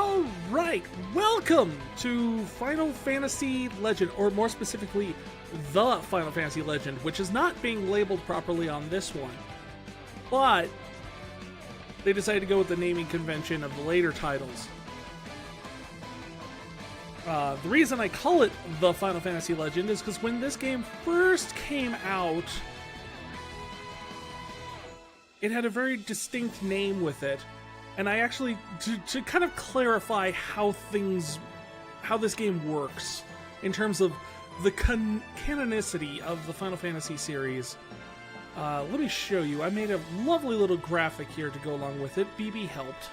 Alright, welcome to Final Fantasy Legend, or more specifically, the Final Fantasy Legend, which is not being labeled properly on this one. But they decided to go with the naming convention of the later titles. The reason I call it the Final Fantasy Legend is because when this game first came out, it had a very distinct name with it. And I actually, to kind of clarify how this game works in terms of the canonicity of the Final Fantasy series, let me show you. I made a lovely little graphic here to go along with it. BB helped.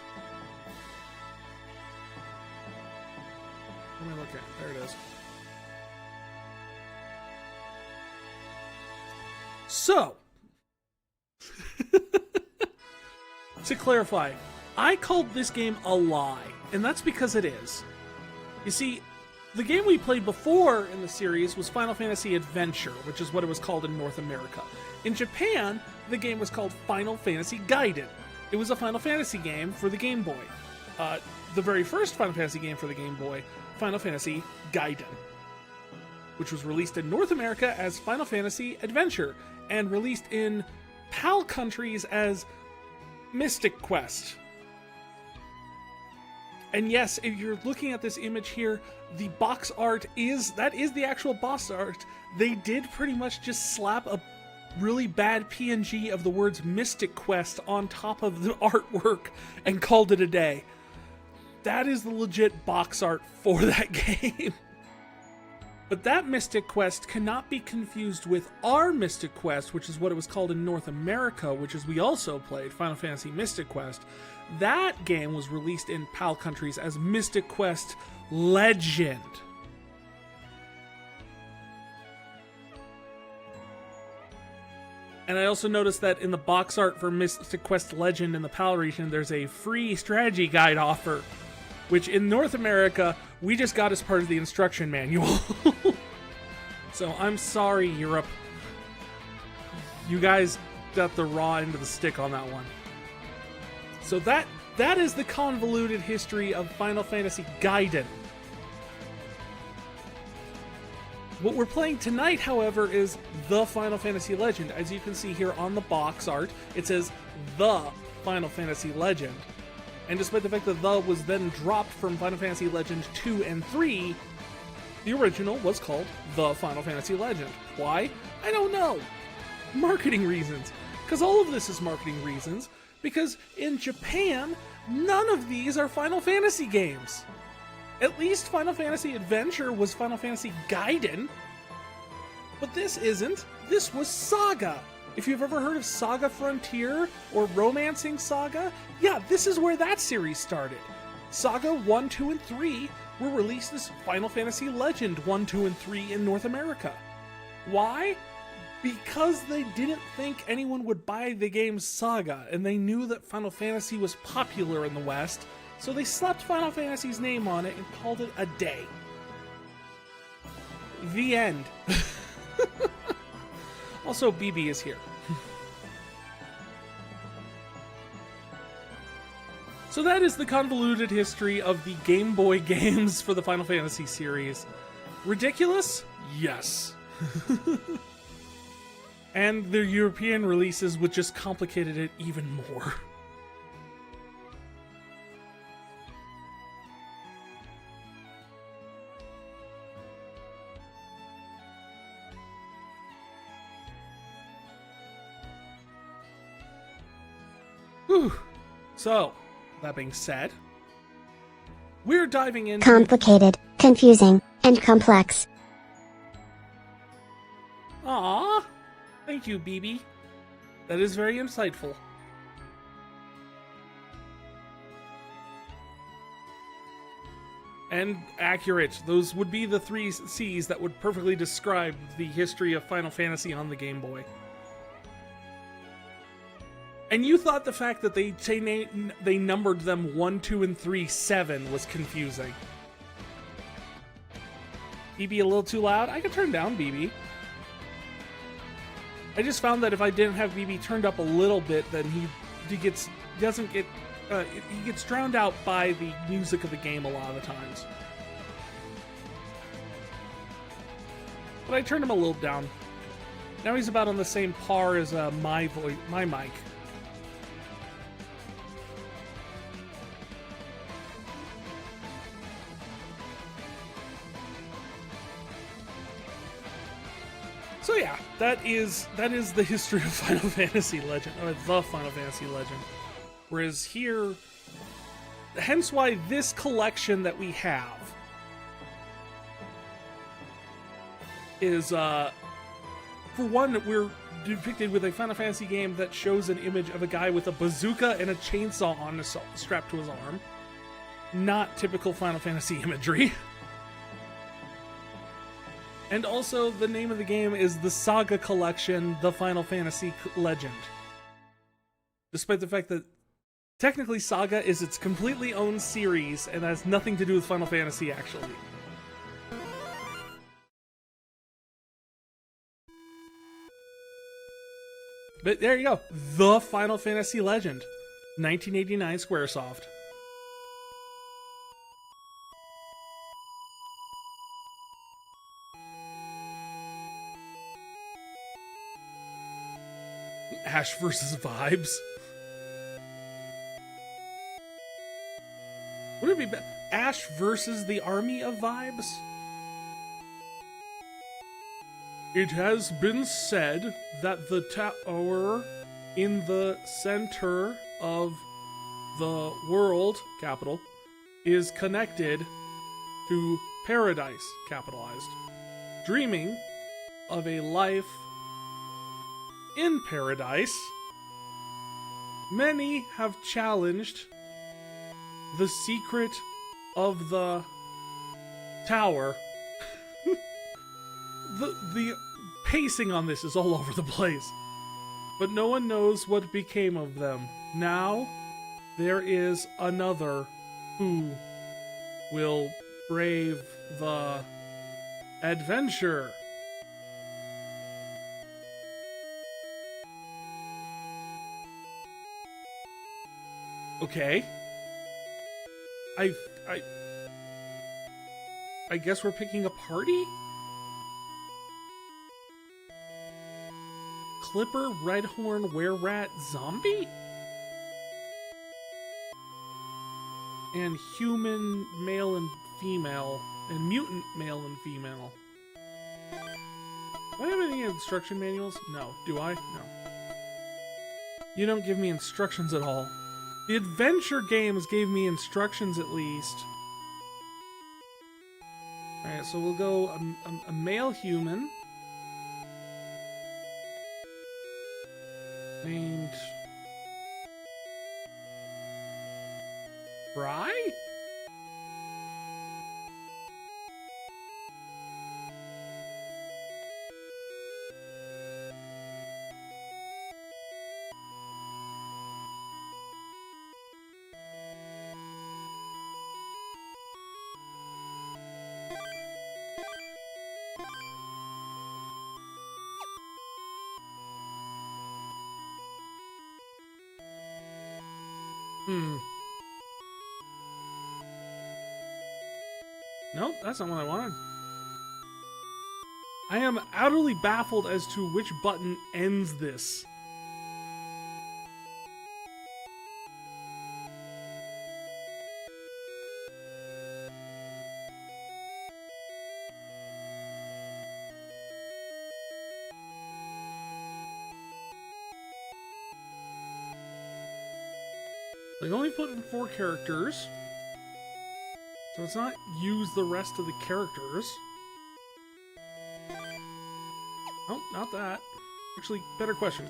Let me look at it. There it is. So, to clarify, I called this game a lie, and that's because it is. You see, the game we played before in the series was Final Fantasy Adventure, which is what it was called in North America. In Japan, the game was called Final Fantasy Gaiden. It was a Final Fantasy game for the Game Boy. The very first Final Fantasy game for the Game Boy, Final Fantasy Gaiden, which was released in North America as Final Fantasy Adventure, and released in PAL countries as Mystic Quest. And yes, if you're looking at this image here, the box art is the actual box art. They did pretty much just slap a really bad PNG of the words Mystic Quest on top of the artwork and called it a day. That is the legit box art for that game. But that Mystic Quest cannot be confused with our Mystic Quest, which is what it was called in North America, which is we also played, Final Fantasy Mystic Quest. That game was released in PAL countries as Mystic Quest Legend. And I also noticed that in the box art for Mystic Quest Legend in the PAL region, there's a free strategy guide offer, which in North America, we just got as part of the instruction manual. So I'm sorry, Europe. You guys got the raw end of the stick on that one. So that is the convoluted history of Final Fantasy Gaiden. What we're playing tonight, however, is the Final Fantasy Legend. As you can see here on the box art, it says the Final Fantasy Legend. And despite the fact that the was then dropped from Final Fantasy Legend 2 and 3, the original was called the Final Fantasy Legend. Why? I don't know. Marketing reasons. Because all of this is marketing reasons. Because in Japan, none of these are Final Fantasy games. At least Final Fantasy Adventure was Final Fantasy Gaiden. But this isn't. This was Saga. If you've ever heard of Saga Frontier or Romancing Saga, yeah, this is where that series started. Saga 1, 2, and 3 were released as Final Fantasy Legend 1, 2, and 3 in North America. Why? Because they didn't think anyone would buy the game Saga, and they knew that Final Fantasy was popular in the West, so they slapped Final Fantasy's name on it and called it a day. The end. Also, BB is here. So that is the convoluted history of the Game Boy games for the Final Fantasy series. Ridiculous? Yes. And their European releases would just complicated it even more. Whew. So, that being said, we're diving into... Complicated, confusing, and complex. Aww. Thank you, BB. That is very insightful. And accurate. Those would be the 3 C's that would perfectly describe the history of Final Fantasy on the Game Boy. And you thought the fact that they numbered them 1, 2, and 3, 7 was confusing. BB a little too loud? I could turn down BB. I just found that if I didn't have BB turned up a little bit, then he doesn't get he gets drowned out by the music of the game a lot of the times. But I turned him a little down. Now he's about on the same par as my mic. So yeah, that is the history of Final Fantasy Legend, or the Final Fantasy Legend. Whereas here, hence why this collection that we have is, for one, we're depicted with a Final Fantasy game that shows an image of a guy with a bazooka and a chainsaw on strapped to his arm. Not typical Final Fantasy imagery. And also, the name of the game is the Saga Collection, The Final Fantasy Legend. Despite the fact that technically Saga is its completely own series and has nothing to do with Final Fantasy, actually. But there you go. The Final Fantasy Legend. 1989 Squaresoft. Ash versus Vibes. Would it be Ash versus the Army of Vibes? It has been said that the tower in the center of the world, capital, is connected to paradise, capitalized, dreaming of a life in paradise. Many have challenged the secret of the tower. The pacing on this is all over the place, but no one knows what became of them. Now there is another who will brave the adventure. Okay. I guess we're picking a party? Clipper, Redhorn, Were-Rat, Zombie? And human, male and female, and mutant, male and female. Do I have any instruction manuals? No. Do I? No. You don't give me instructions at all. The adventure games gave me instructions at least. Alright, so we'll go a male human. Named... Fry? Nope, that's not what I wanted. I am utterly baffled as to which button ends this. They only put in 4 characters. So it's not use the rest of the characters. Oh, not that. Actually, better question.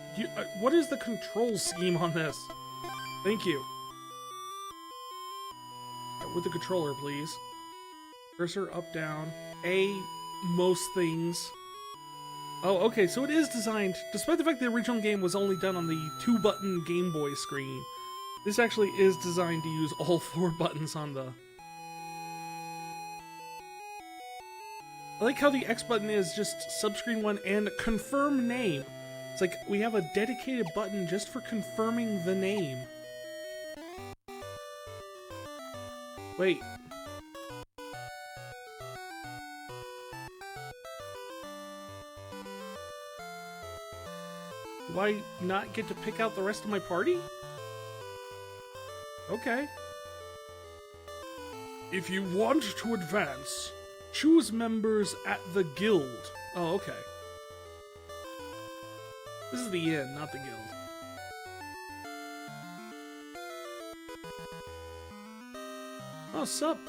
What is the control scheme on this? Thank you. With the controller, please. Cursor up, down. A, most things. Oh, okay, so it is designed, despite the fact the original game was only done on the 2-button Game Boy screen, this actually is designed to use all 4 buttons on the... I like how the X button is just subscreen 1 and confirm name. It's like we have a dedicated button just for confirming the name. Wait. Do I not get to pick out the rest of my party? Okay. If you want to advance, choose members at the guild. Oh, okay. This is the inn, not the guild. Oh, sup?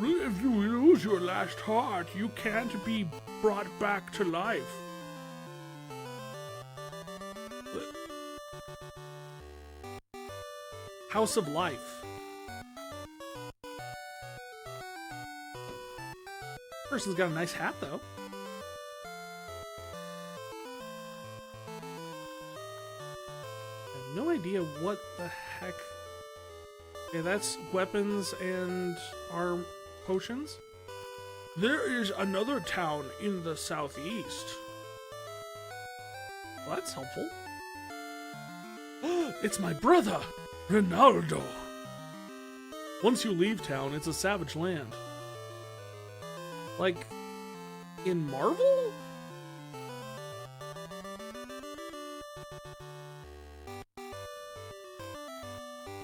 If you lose your last heart, you can't be brought back to life. House of Life. Person's got a nice hat, though. I have no idea what the heck. Okay, that's weapons and arm potions. There is another town in the southeast. Well, that's helpful. It's my brother, Ronaldo. Once you leave town, it's a savage land. Like, in Marvel?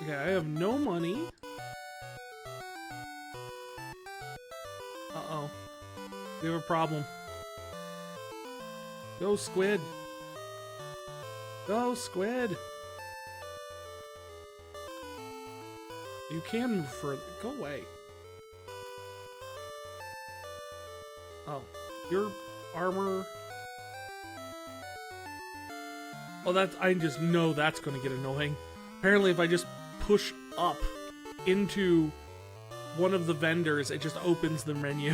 Okay, I have no money. Uh-oh. We have a problem. Go, squid. Go, squid. You can move further. Go away. Oh, your armor. Oh, that I just know that's going to get annoying. Apparently, if I just push up into one of the vendors, it just opens the menu.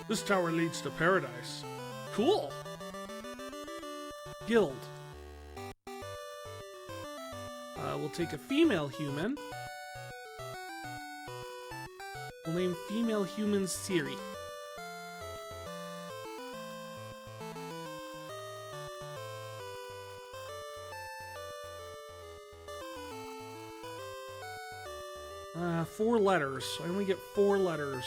This tower leads to paradise. Cool. Guild. We'll take a female human. We'll name female human Siri. Four letters. I only get 4 letters.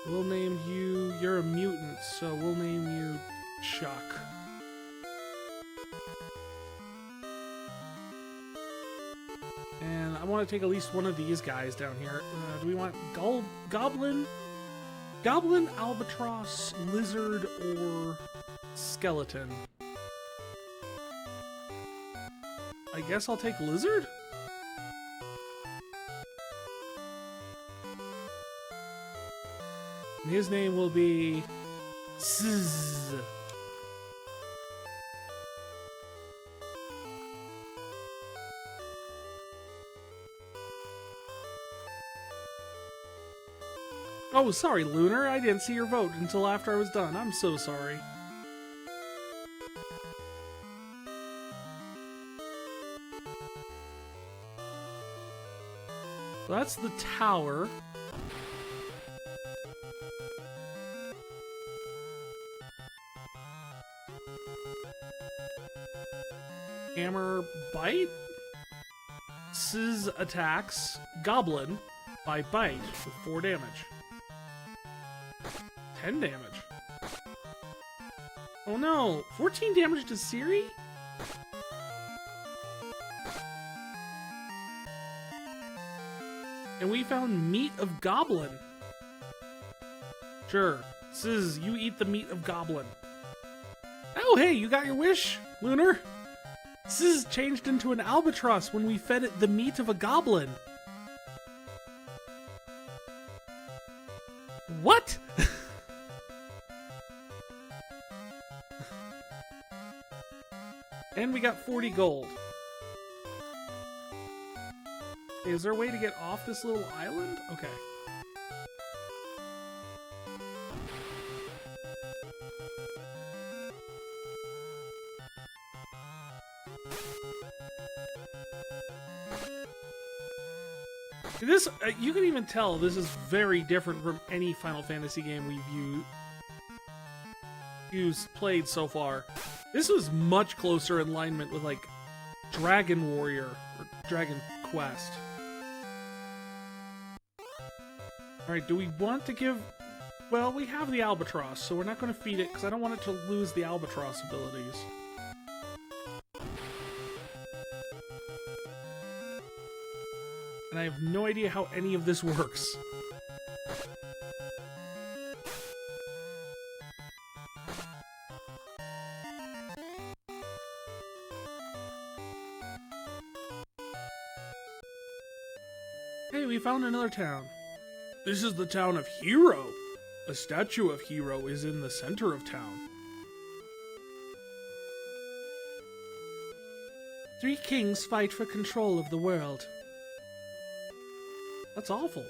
We'll name you... You're a mutant, so we'll name you Chuck. And I want to take at least one of these guys down here. Do we want Goblin? Goblin, Albatross, Lizard, or Skeleton? I guess I'll take Lizard? And his name will be Sizz. Oh, sorry, Lunar. I didn't see your vote until after I was done. I'm so sorry. So that's the tower. Hammer bite. Sizz attacks Goblin by bite with 4 damage. 10 damage. Oh no! 14 damage to Siri? And we found meat of Goblin. Sure. Sizz, you eat the meat of Goblin. Oh hey, you got your wish, Lunar? Sizz changed into an albatross when we fed it the meat of a goblin. What? And we got 40 gold. Is there a way to get off this little island? Okay. This, you can even tell this is very different from any Final Fantasy game we've played so far. This was much closer in alignment with, like, Dragon Warrior or Dragon Quest. Alright, do we want to give... Well, we have the albatross, so we're not going to feed it, because I don't want it to lose the albatross abilities. And I have no idea how any of this works. Hey, we found another town. This is the town of Hero. A statue of Hero is in the center of town. 3 kings fight for control of the world. That's awful.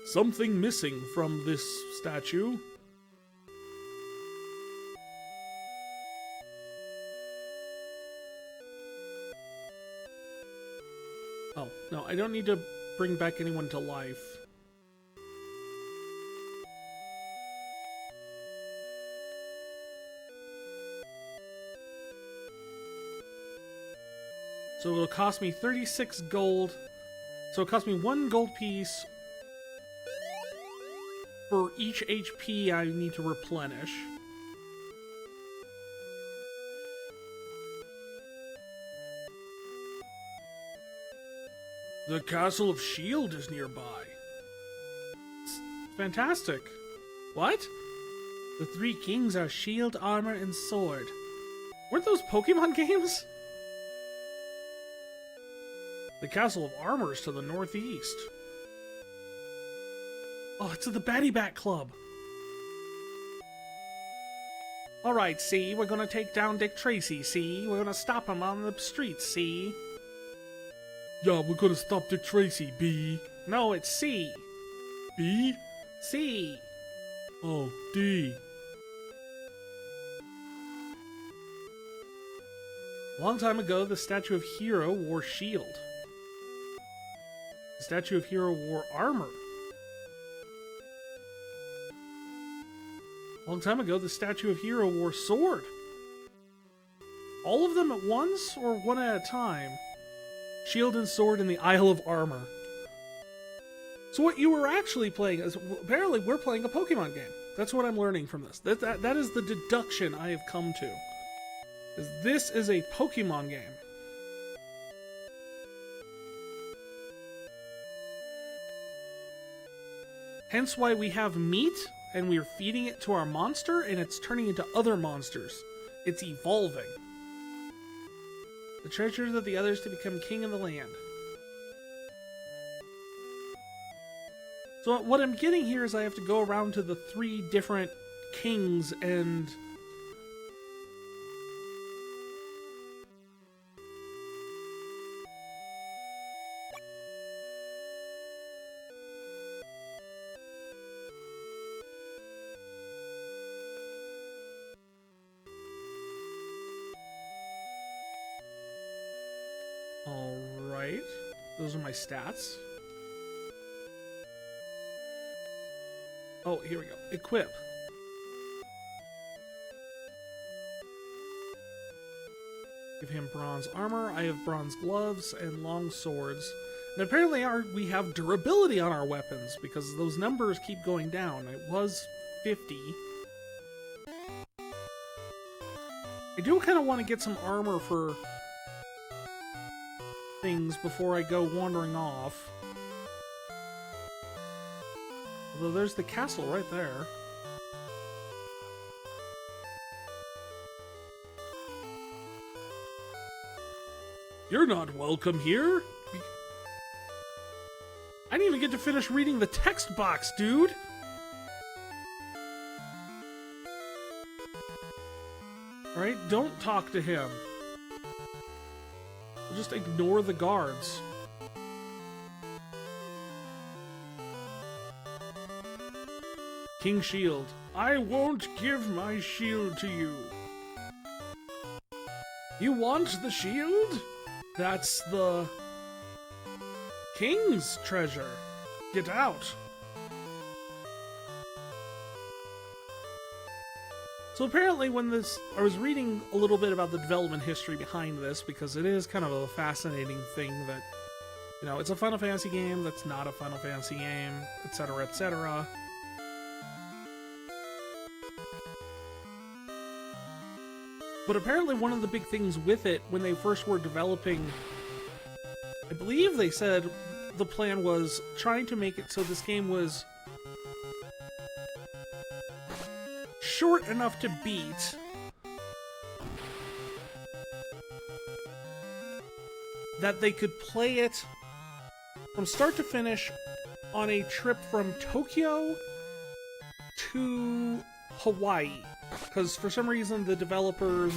Something missing from this statue. Oh, no, I don't need to bring back anyone to life. So it'll cost me 36 gold. So it'll cost me 1 gold piece for each HP I need to replenish. The Castle of Shield is nearby. It's fantastic. What? The 3 kings are Shield, Armor, and Sword. Weren't those Pokemon games? The Castle of Armor is to the northeast. Oh, it's at the Batty Bat Club. Alright, see, we're gonna take down Dick Tracy, see? We're gonna stop him on the streets, see? Yeah, we're gonna stop Dick Tracy, B. No, it's C. B? C. Oh, D. A long time ago, the statue of Hero wore shield. The statue of Hero wore armor. A long time ago, the statue of Hero wore sword. All of them at once, or one at a time? Shield and sword in the Isle of Armor. So what you were actually playing is, apparently we're playing a Pokemon game. That's what I'm learning from this. That is the deduction I have come to. This is a Pokemon game. Hence why we have meat, and we're feeding it to our monster, and it's turning into other monsters. It's evolving. The treasures of the others to become king of the land. So what I'm getting here is I have to go around to the 3 different kings and... Alright, those are my stats. Oh, here we go. Equip. Give him bronze armor. I have bronze gloves and long swords. And apparently we have durability on our weapons, because those numbers keep going down. It was 50. I do kind of want to get some armor for things before I go wandering off. Although there's the castle right there. You're not welcome here. I didn't even get to finish reading the text box, dude. Alright, don't talk to him. Just ignore the guards. King Shield. I won't give my shield to you. You want the shield? That's the king's treasure. Get out. So apparently I was reading a little bit about the development history behind this, because it is kind of a fascinating thing that You know, it's a Final Fantasy game that's not a Final Fantasy game, etc., etc. But apparently one of the big things with it when they first were developing, I believe they said the plan was trying to make it so this game was short enough to beat, that they could play it from start to finish on a trip from Tokyo to Hawaii. Because for some reason the developers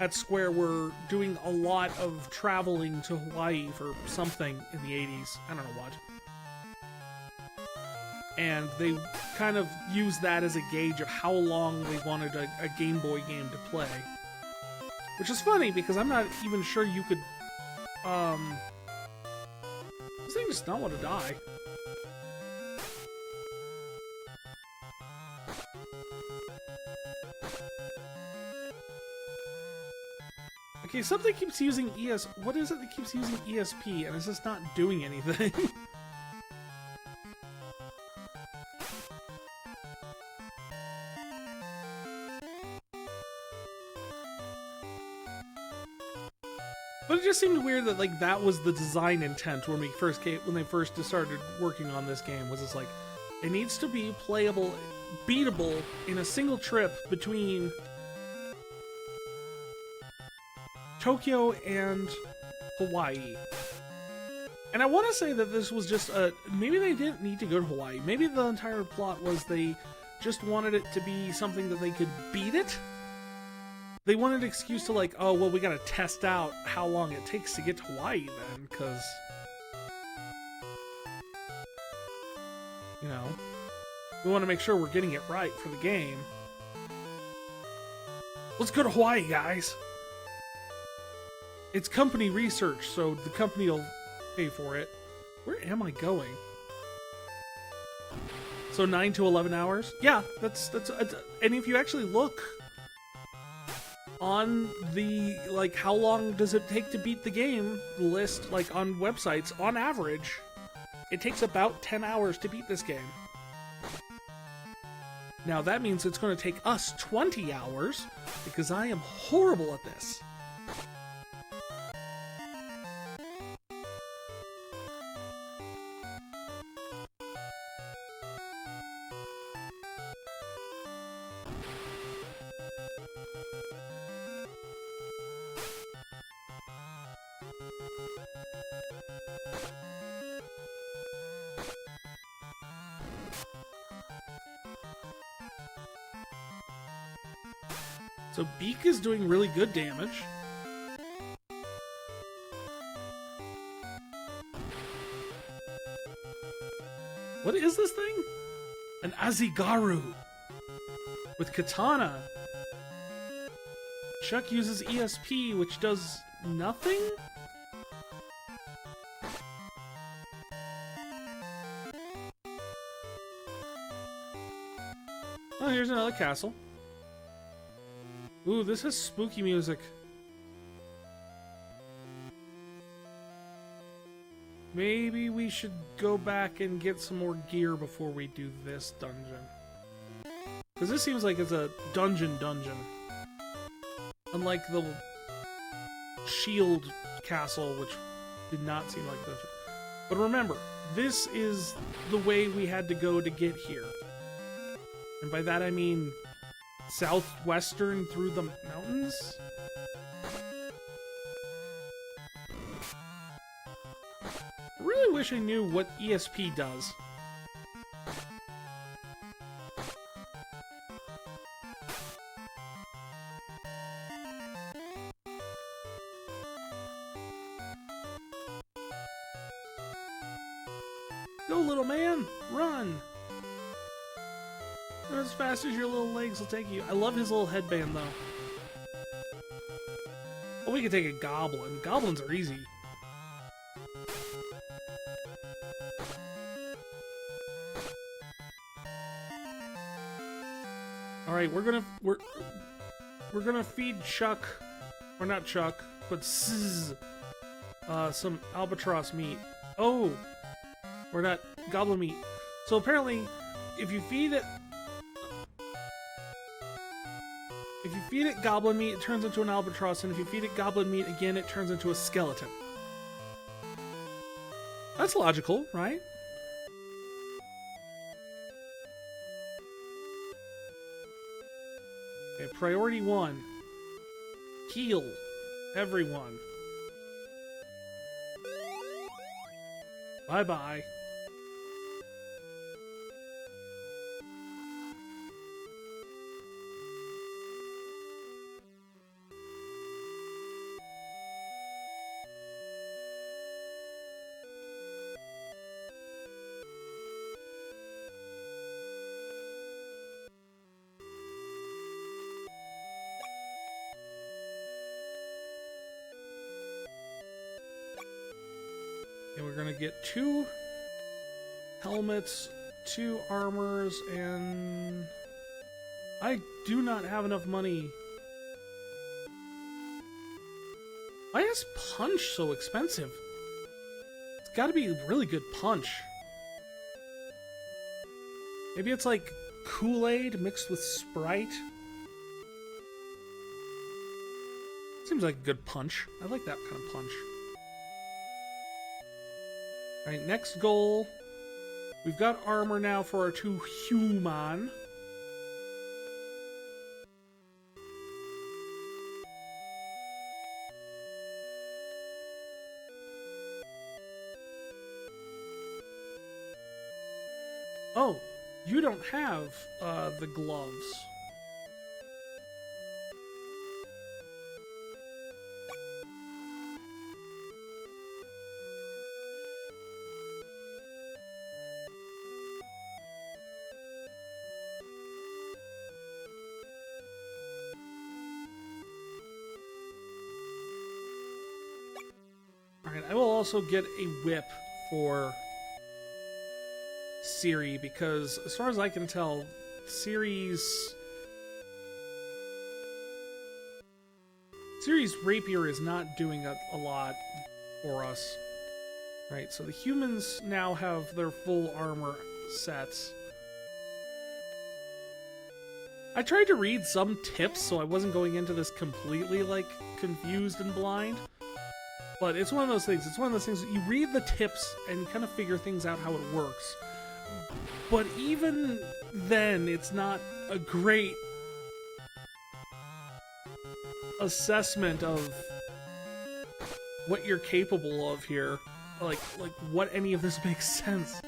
at Square were doing a lot of traveling to Hawaii for something in the 80s. I don't know what. And they kind of used that as a gauge of how long they wanted a Game Boy game to play. Which is funny, because I'm not even sure you could... This thing does not want to die. Okay, something keeps using What is it that keeps using ESP, and it's just not doing anything? But it just seemed weird that like that was the design intent when they first started working on this game. Was it's like it needs to be playable, beatable in a single trip between Tokyo and Hawaii. And I want to say that this was just maybe they didn't need to go to Hawaii. Maybe the entire plot was they just wanted it to be something that they could beat it. They wanted an excuse to like, oh, well, we gotta test out how long it takes to get to Hawaii then, because, you know, we want to make sure we're getting it right for the game. Let's go to Hawaii, guys! It's company research, so the company will pay for it. Where am I going? So 9 to 11 hours? Yeah, that's and if you actually look on the, like, how long does it take to beat the game list, like, on websites, on average, it takes about 10 hours to beat this game. Now, that means it's going to take us 20 hours, because I am horrible at this. So Beak is doing really good damage. What is this thing? An Azigaru with Katana. Chuck uses ESP, which does nothing? Oh, here's another castle. Ooh, this has spooky music. Maybe we should go back and get some more gear before we do this dungeon. Because this seems like it's a dungeon. Unlike the shield castle, which did not seem like a dungeon. But remember, this is the way we had to go to get here. And by that I mean southwestern through the mountains? I really wish I knew what ESP does. Go, little man! Run! Run as fast as your little legs will take you. I love his little headband, though. Oh, we could take a goblin. Goblins are easy. Alright, we're gonna feed Chuck, or not Chuck, but Zzz, some albatross meat. Oh! Or not goblin meat. So apparently, if you feed it goblin meat, it turns into an albatross, and if you feed it goblin meat again, it turns into a skeleton. That's logical, right? Okay, priority 1. Heal everyone. Bye-bye. And we're gonna get 2 helmets, 2 armors, and I do not have enough money. Why is punch so expensive? It's gotta be really good punch. Maybe it's like Kool-Aid mixed with Sprite. Seems like a good punch. I like that kind of punch. Alright, next goal. We've got armor now for our 2 human. Oh, you don't have the gloves. Alright, I will also get a whip for Ciri, because as far as I can tell, Ciri's rapier is not doing a lot for us. Right, so the humans now have their full armor sets. I tried to read some tips so I wasn't going into this completely, like, confused and blind. But it's one of those things. It's one of those things that you read the tips and you kind of figure things out how it works. But even then, it's not a great assessment of what you're capable of here. Like what any of this makes sense.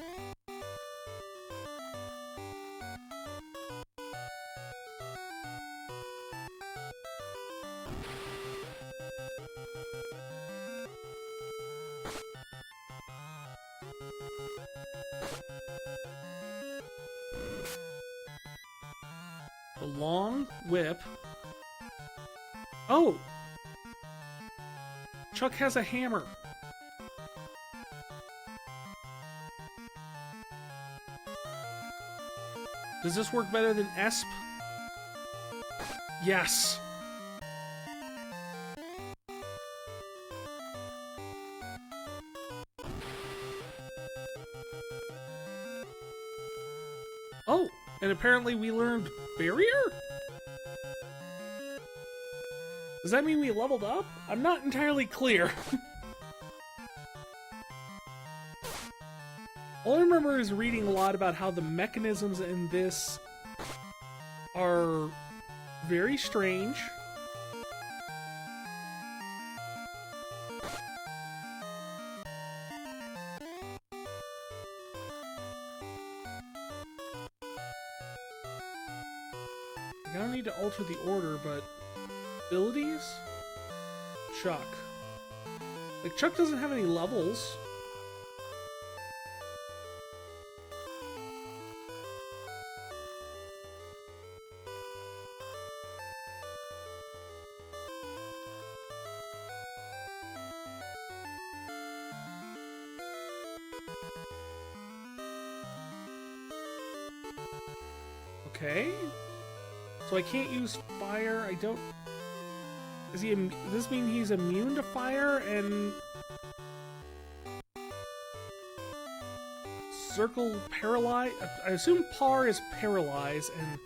The long whip. Oh! Chuck has a hammer. Does this work better than Esp? Yes! Oh! And apparently we learned Barrier? Does that mean we leveled up? I'm not entirely clear. All I remember is reading a lot about how the mechanisms in this are very strange. I don't need to alter the order, but abilities? Chuck. Like, Chuck doesn't have any levels. Okay. So I can't use fire. I don't... Does this mean he's immune to fire? And circle paralyze. I assume par is paralyze, and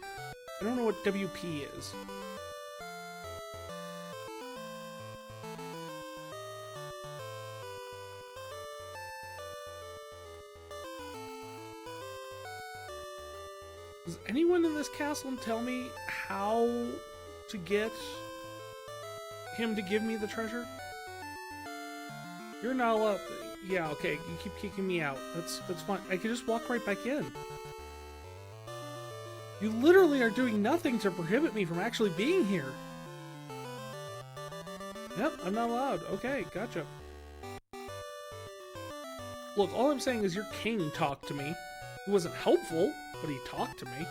I don't know what WP is. Does anyone in this castle tell me how to get him to give me the treasure? You're not allowed. Yeah, okay. You keep kicking me out. That's fine. I can just walk right back in. You literally are doing nothing to prohibit me from actually being here. Yep, I'm not allowed. Okay, gotcha. Look, all I'm saying is your king talked to me. He wasn't helpful, but he talked to me.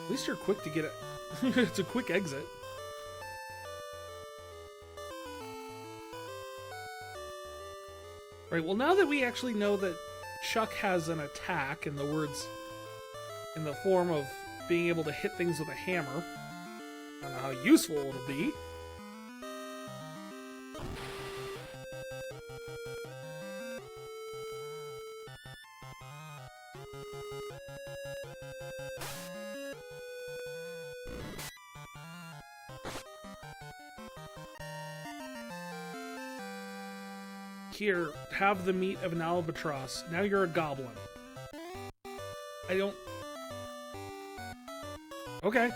At least you're quick to get it. It's a quick exit. Right, well now that we actually know that Chuck has an attack in the form of being able to hit things with a hammer, I don't know how useful it'll be. Here, have the meat of an albatross. Now you're a goblin. I don't... Okay.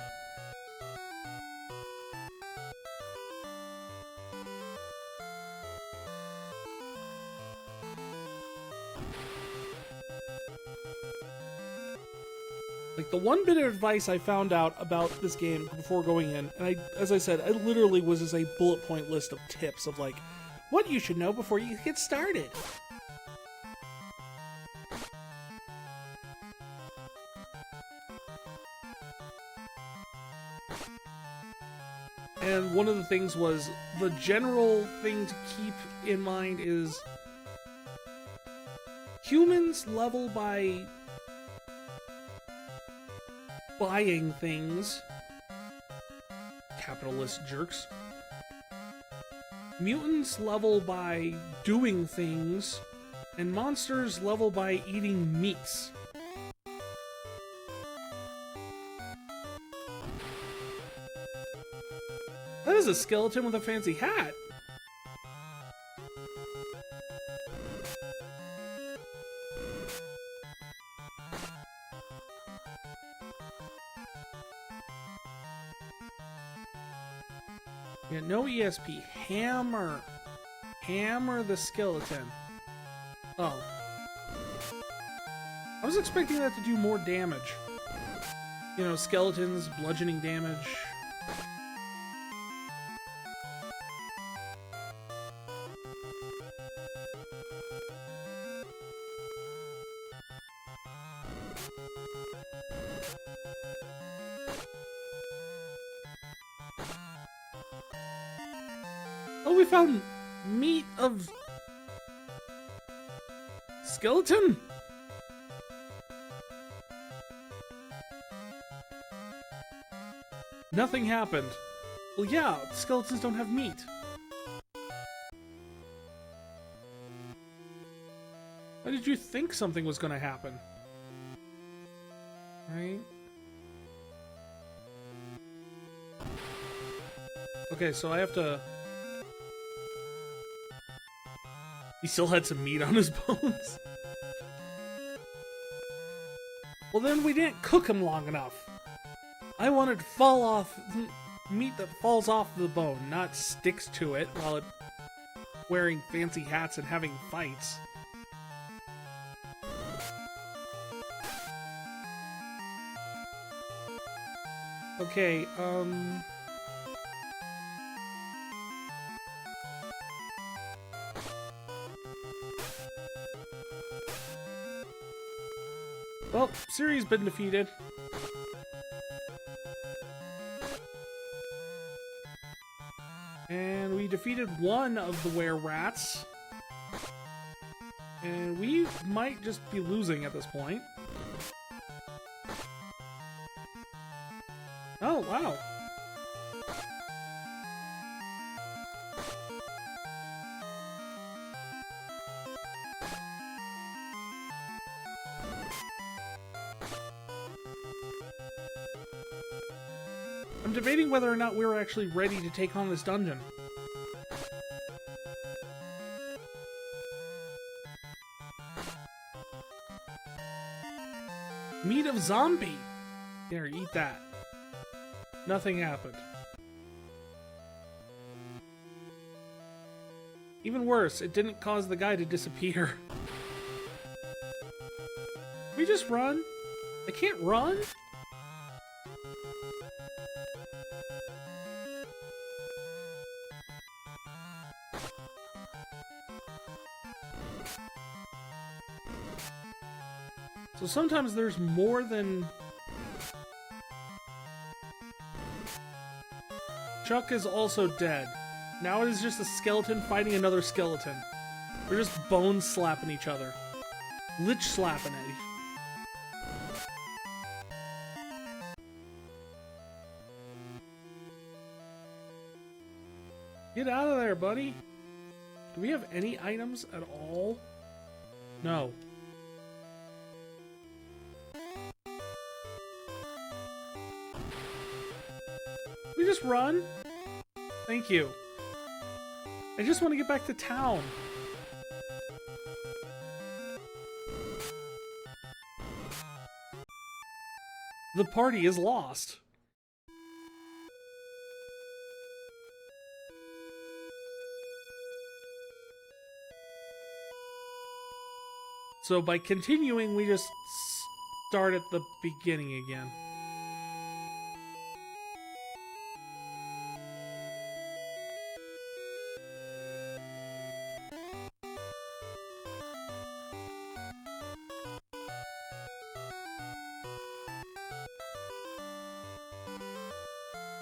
Like, the one bit of advice I found out about this game before going in, and as I said, I literally was just a bullet point list of tips of, like, what you should know before you get started. And one of the things was, the general thing to keep in mind is humans level by buying things. Capitalist jerks. Mutants level by doing things, and monsters level by eating meats. That is a skeleton with a fancy hat. Yeah, no ESP. Hammer. Hammer the skeleton. Oh. I was expecting that to do more damage. You know, skeletons, bludgeoning damage. Oh, we found meat of skeleton? Nothing happened. Well, yeah, skeletons don't have meat. Why did you think something was going to happen? Right? Okay, so I have to... He still had some meat on his bones. Well, then we didn't cook him long enough. I wanted to fall off meat that falls off the bone, not sticks to it while it wearing fancy hats and having fights. Okay, well, Ciri's been defeated. And we defeated one of the were-rats. And we might just be losing at this point. Oh, wow. I'm debating whether or not we're actually ready to take on this dungeon. Meat of zombie! Here, eat that. Nothing happened. Even worse, it didn't cause the guy to disappear. We just run? I can't run? So sometimes there's more than... Chuck is also dead. Now it is just a skeleton fighting another skeleton. We're just bone slapping each other. Lich slapping it. Get out of there, buddy. Do we have any items at all? No. We just run? Thank you. I just want to get back to town. The party is lost. So by continuing, we just start at the beginning again.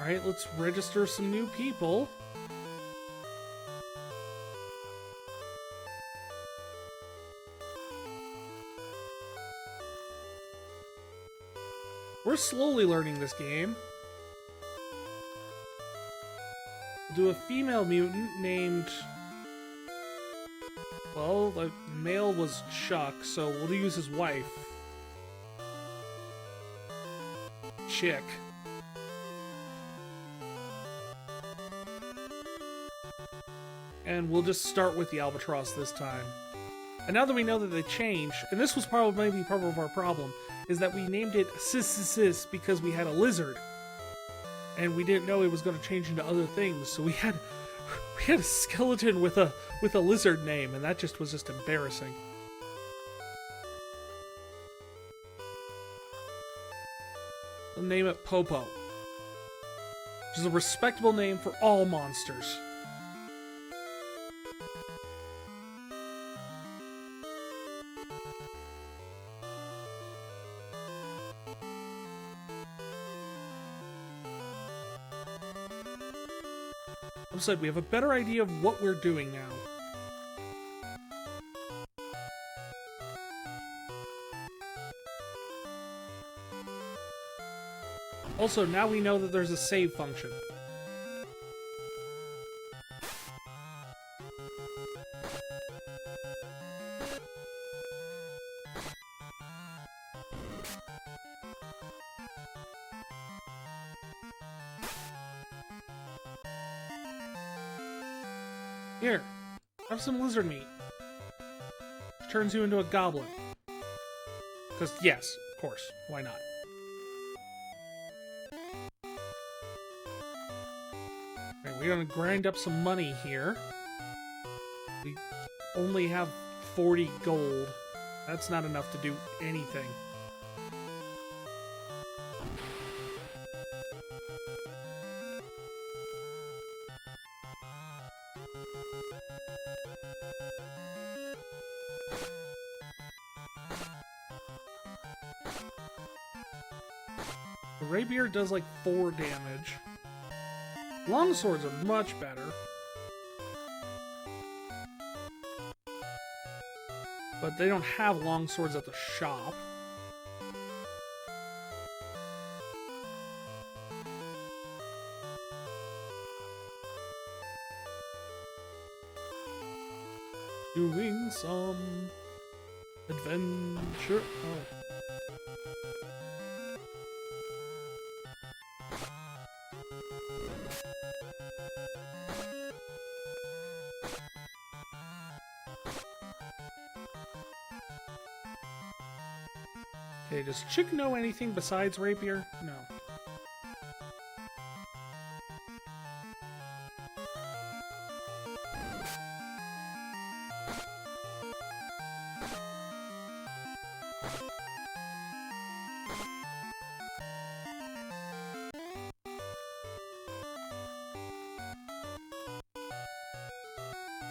Alright, let's register some new people. We're slowly learning this game. We'll do a female mutant named... Well, the male was Chuck, so we'll use his wife. Chick. And we'll just start with the albatross this time. And now that we know that they changed, and this was probably maybe part of our problem, is that we named it Sis because we had a lizard. And we didn't know it was going to change into other things, so we had a skeleton with a lizard name, and that just was just embarrassing. We'll name it Popo, which is a respectable name for all monsters. I'm sorry, we have a better idea of what we're doing now. Also, now we know that there's a save function. Here, have some lizard meat. Which turns you into a goblin. Because, yes, of course, why not? Alright, we're gonna grind up some money here. We only have 40 gold. That's not enough to do anything. The rapier does like 4 damage. Longswords are much better. But they don't have longswords at the shop. Doing some adventure. Oh. Okay, does Chick know anything besides rapier? No.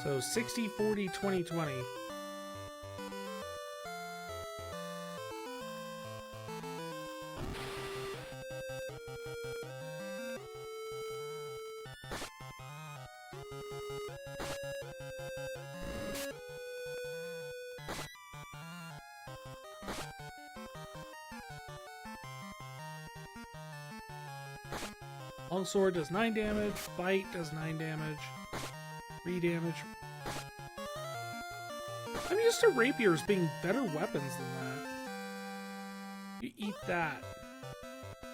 So 60, 40, 20, 20. Longsword does 9 damage, Bite does 9 damage, 3 damage. I'm used to rapiers being better weapons than that. You eat that.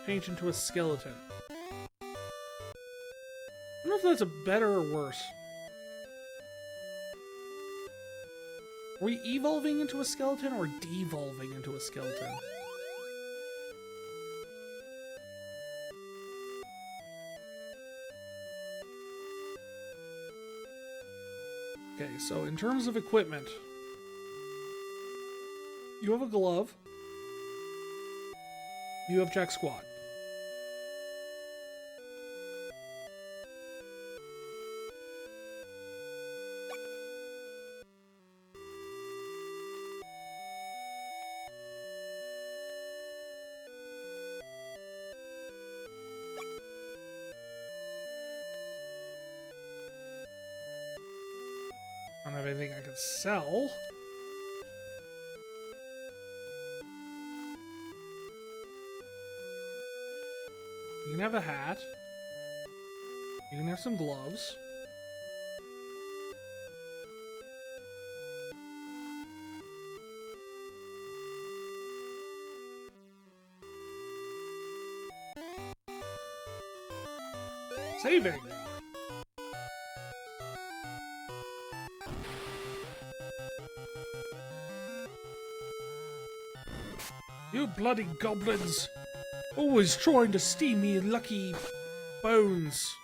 Change into a skeleton. I don't know if that's a better or worse. Are we evolving into a skeleton or devolving into a skeleton? Okay, so in terms of equipment, you have a glove. You have Jack Squat. I don't have anything I can sell. You can have a hat. You can have some gloves. Saving! You bloody goblins! Always trying to steal me lucky bones.